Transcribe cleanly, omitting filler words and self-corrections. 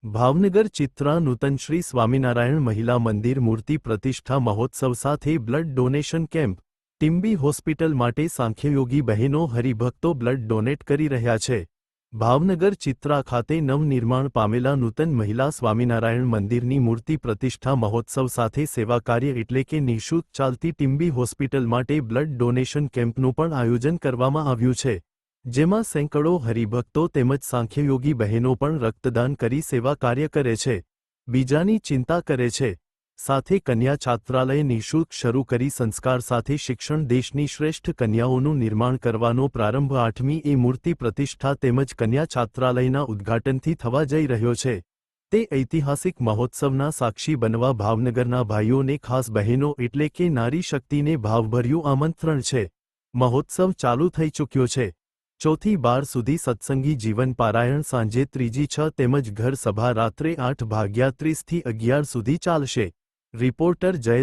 ભાવનગર ચિત્રા નૂતન શ્રી સ્વામિનારાયણ મહિલા મંદિર મૂર્તિ પ્રતિષ્ઠા મહોત્સવ સાથે બ્લડ ડોનેશન કેમ્પ ટીમ્બી હોસ્પિટલ માટે સાંખ્યયોગી બહેનો હરિભક્તો બ્લડ ડોનેટ કરી રહ્યા છે। ભાવનગર ચિત્રા ખાતે નવનિર્માણ પામેલા નૂતન મહિલા સ્વામિનારાયણ મંદિરની મૂર્તિ પ્રતિષ્ઠા મહોત્સવ સાથે સેવા કાર્ય એટલે કે નિઃશુલ્ક ચાલતી ટીમ્બી હોસ્પિટલ માટે બ્લડ ડોનેશન કેમ્પનું પણ આયોજન કરવામાં આવ્યું છે, જેમાં સેંકડો હરિભક્તો તેમજ સાંખ્યયોગી બહેનો પણ રક્તદાન કરી સેવા કાર્ય કરે છે, બીજાની ચિંતા કરે છે। સાથે કન્યા છાત્રાલય નિઃશુલ્ક શરૂ કરી સંસ્કાર સાથે શિક્ષણ દેશની શ્રેષ્ઠ કન્યાઓનું નિર્માણ કરવાનો પ્રારંભ 8મી એ મૂર્તિ પ્રતિષ્ઠા તેમજ કન્યા છાત્રાલયના ઉદ્ઘાટનથી થવા જઈ રહ્યો છે। તે ઐતિહાસિક મહોત્સવના સાક્ષી બનવા ભાવનગરના ભાઈઓને ખાસ બહેનો એટલે કે નારી શક્તિને ભાવભર્યું આમંત્રણ છે। મહોત્સવ ચાલુ થઈ ચૂક્યો છે। 4થી 12 સુધી સત્સંગી જીવન પારાયણ સાંજે 3જી 6 તેમજ ઘર સભા રાત્રે 8:30 થી 11 સુધી ચાલશે। રિપોર્ટર જય